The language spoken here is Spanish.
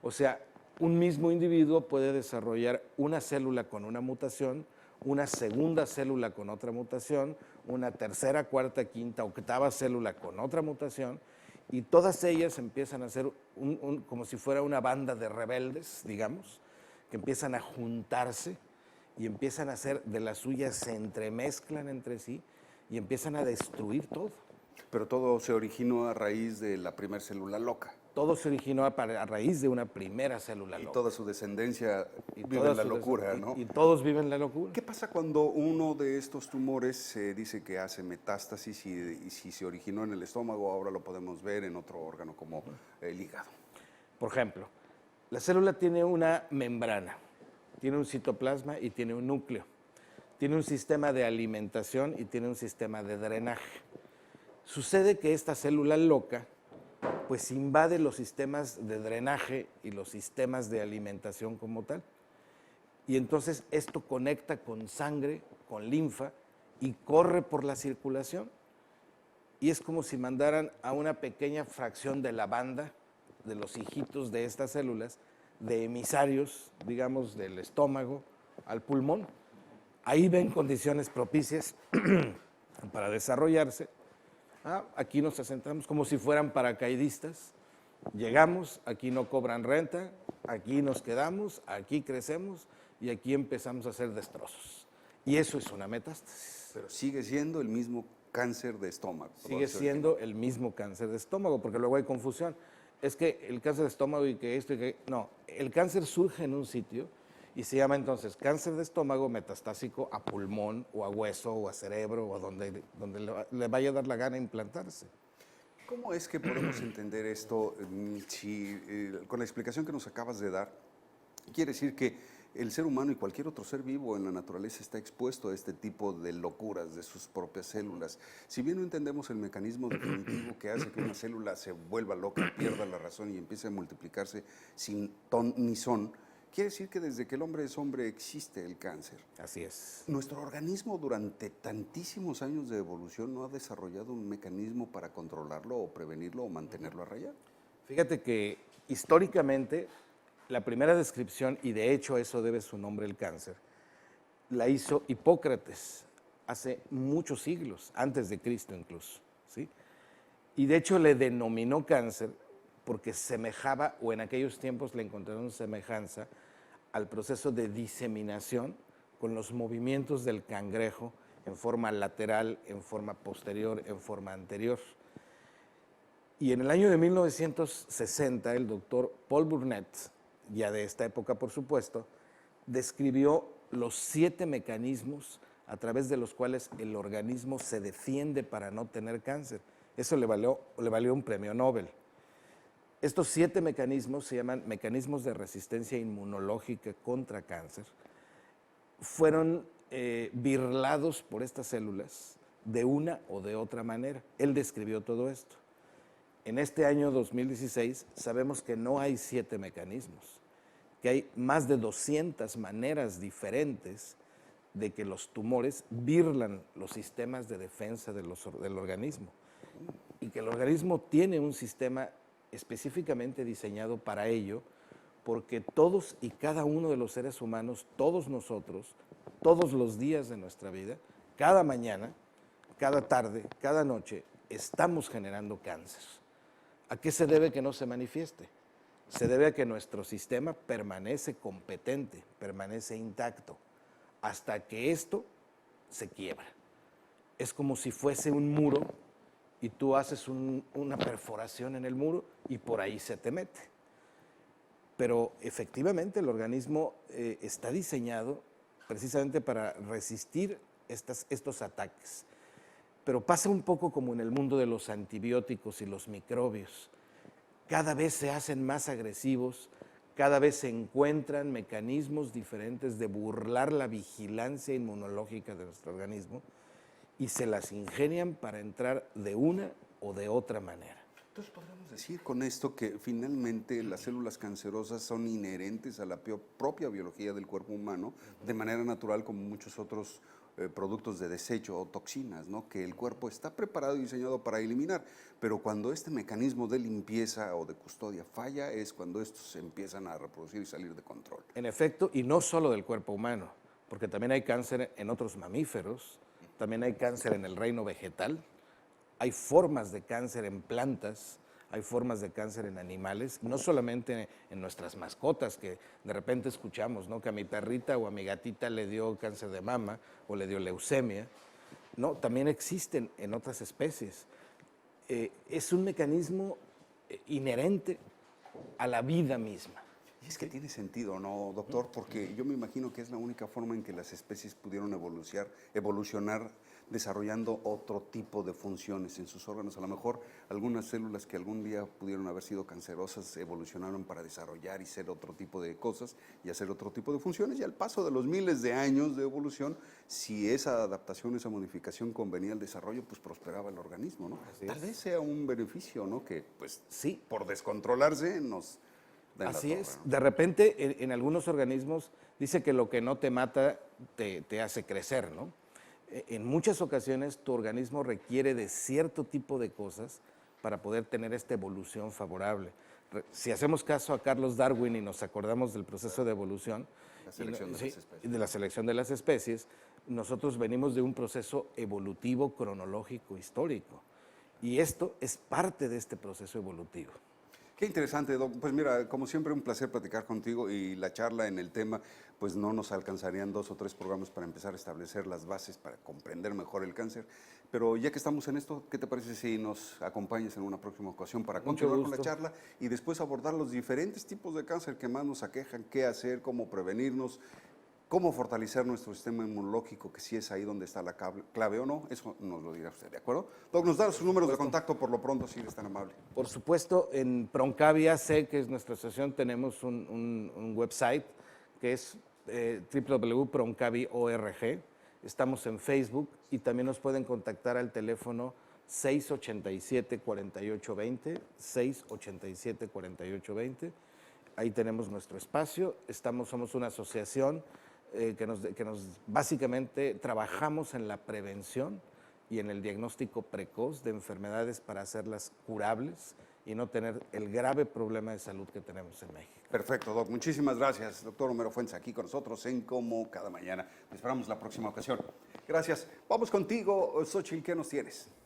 O sea, un mismo individuo puede desarrollar una célula con una mutación, una segunda célula con otra mutación, una tercera, cuarta, quinta, octava célula con otra mutación, y todas ellas empiezan a ser como si fuera una banda de rebeldes, digamos, que empiezan a juntarse y empiezan a hacer de las suyas, se entremezclan entre sí y empiezan a destruir todo. Pero todo se originó a raíz de la primera célula loca. Todo se originó a raíz de una primera célula Y loca. toda su descendencia Y vive en la locura, ¿no? Y todos viven la locura. ¿Qué pasa cuando uno de estos tumores se dice que hace metástasis y si se originó en el estómago, ahora lo podemos ver en otro órgano como el hígado? Por ejemplo, la célula tiene una membrana, tiene un citoplasma y tiene un núcleo. Tiene un sistema de alimentación y tiene un sistema de drenaje. Sucede que esta célula loca pues invade los sistemas de drenaje y los sistemas de alimentación como tal. Y entonces esto conecta con sangre, con linfa y corre por la circulación. Y es como si mandaran a una pequeña fracción de la banda, de los hijitos de estas células, de emisarios, digamos, del estómago al pulmón. Ahí ven condiciones propicias para desarrollarse. Aquí nos asentamos como si fueran paracaidistas. Llegamos, aquí no cobran renta, aquí nos quedamos, aquí crecemos y aquí empezamos a hacer destrozos. Y eso es una metástasis. Pero sigue siendo el mismo cáncer de estómago. Sigue siendo el mismo cáncer de estómago, porque luego hay confusión. Es que el cáncer de estómago y que esto y que... No, el cáncer surge en un sitio y se llama entonces cáncer de estómago metastásico a pulmón o a hueso o a cerebro o a donde le vaya a dar la gana implantarse. ¿Cómo es que podemos entender esto si con la explicación que nos acabas de dar, quiere decir que el ser humano y cualquier otro ser vivo en la naturaleza está expuesto a este tipo de locuras de sus propias células? Si bien no entendemos el mecanismo definitivo que hace que una célula se vuelva loca, pierda la razón y empiece a multiplicarse sin ton ni son, quiere decir que desde que el hombre es hombre existe el cáncer. Así es. ¿Nuestro organismo durante tantísimos años de evolución no ha desarrollado un mecanismo para controlarlo o prevenirlo o mantenerlo a raya? Fíjate que históricamente la primera descripción, y de hecho eso debe su nombre el cáncer, la hizo Hipócrates hace muchos siglos, antes de Cristo incluso, ¿sí? Y de hecho le denominó cáncer porque semejaba, o en aquellos tiempos le encontraron semejanza al proceso de diseminación con los movimientos del cangrejo en forma lateral, en forma posterior, en forma anterior. Y en el año de 1960, el doctor Paul Burnett, ya de esta época por supuesto, describió los 7 mecanismos a través de los cuales el organismo se defiende para no tener cáncer. Eso le valió un premio Nobel. Estos 7 mecanismos se llaman mecanismos de resistencia inmunológica contra cáncer. Fueron birlados por estas células de una o de otra manera. Él describió todo esto. En este año 2016 sabemos que no hay 7 mecanismos, que hay más de 200 maneras diferentes de que los tumores birlan los sistemas de defensa del organismo y que el organismo tiene un sistema específicamente diseñado para ello, porque todos y cada uno de los seres humanos, todos nosotros, todos los días de nuestra vida, cada mañana, cada tarde, cada noche, estamos generando cáncer. ¿A qué se debe que no se manifieste? Se debe a que nuestro sistema permanece competente, permanece intacto, hasta que esto se quiebra. Es como si fuese un muro y tú haces una perforación en el muro y por ahí se te mete. Pero efectivamente el organismo está diseñado precisamente para resistir estos ataques. Pero pasa un poco como en el mundo de los antibióticos y los microbios. Cada vez se hacen más agresivos, cada vez se encuentran mecanismos diferentes de burlar la vigilancia inmunológica de nuestro organismo y se las ingenian para entrar de una o de otra manera. Entonces podríamos decir con esto que finalmente las células cancerosas son inherentes a la propia biología del cuerpo humano de manera natural como muchos otros productos de desecho o toxinas, ¿no? Que el cuerpo está preparado y diseñado para eliminar, pero cuando este mecanismo de limpieza o de custodia falla es cuando estos se empiezan a reproducir y salir de control. En efecto, y no solo del cuerpo humano, porque también hay cáncer en otros mamíferos, también hay cáncer en el reino vegetal, hay formas de cáncer en plantas, hay formas de cáncer en animales, no solamente en nuestras mascotas, que de repente escuchamos, ¿no? Que a mi perrita o a mi gatita le dio cáncer de mama o le dio leucemia. No, también existen en otras especies. Es un mecanismo inherente a la vida misma. Y es que tiene sentido, ¿no, doctor? Porque yo me imagino que es la única forma en que las especies pudieron evolucionar desarrollando otro tipo de funciones en sus órganos. A lo mejor algunas células que algún día pudieron haber sido cancerosas evolucionaron para desarrollar y ser otro tipo de cosas y hacer otro tipo de funciones. Y al paso de los miles de años de evolución, si esa adaptación, esa modificación convenía al desarrollo, pues prosperaba el organismo, ¿no? Tal vez sea un beneficio, ¿no? Que pues Sí, por descontrolarse nos den la así torre, es. ¿no? De repente, en algunos organismos dice que lo que no te mata te hace crecer, ¿no? En muchas ocasiones tu organismo requiere de cierto tipo de cosas para poder tener esta evolución favorable. Si hacemos caso a Carlos Darwin y nos acordamos del proceso de evolución, La selección de sí, las especies. de la selección de las especies, nosotros venimos de un proceso evolutivo, cronológico, histórico. Y esto es parte de este proceso evolutivo. Qué interesante, Doc. Pues mira, como siempre, un placer platicar contigo y la charla en el tema, pues no nos alcanzarían 2 o 3 programas para empezar a establecer las bases para comprender mejor el cáncer. Pero ya que estamos en esto, ¿qué te parece si nos acompañas en una próxima ocasión para Mucho continuar con la gusto. charla y después abordar los diferentes tipos de cáncer que más nos aquejan, qué hacer, cómo prevenirnos? ¿Cómo fortalecer nuestro sistema inmunológico? Que si es ahí donde está la clave o no, eso nos lo dirá usted, ¿de acuerdo? Doc, nos da sus números de contacto por lo pronto, si eres tan amable. Por supuesto, en Proncavia sé que es nuestra asociación, tenemos un website que es www.proncavi.org. Estamos en Facebook y también nos pueden contactar al teléfono 687-4820, 687-4820. Ahí tenemos nuestro espacio. Somos una asociación básicamente trabajamos en la prevención y en el diagnóstico precoz de enfermedades para hacerlas curables y no tener el grave problema de salud que tenemos en México. Perfecto, Doc. Muchísimas gracias. Doctor Homero Fuentes aquí con nosotros en Como Cada Mañana. Te esperamos la próxima ocasión. Gracias. Vamos contigo, Xochitl, ¿qué nos tienes?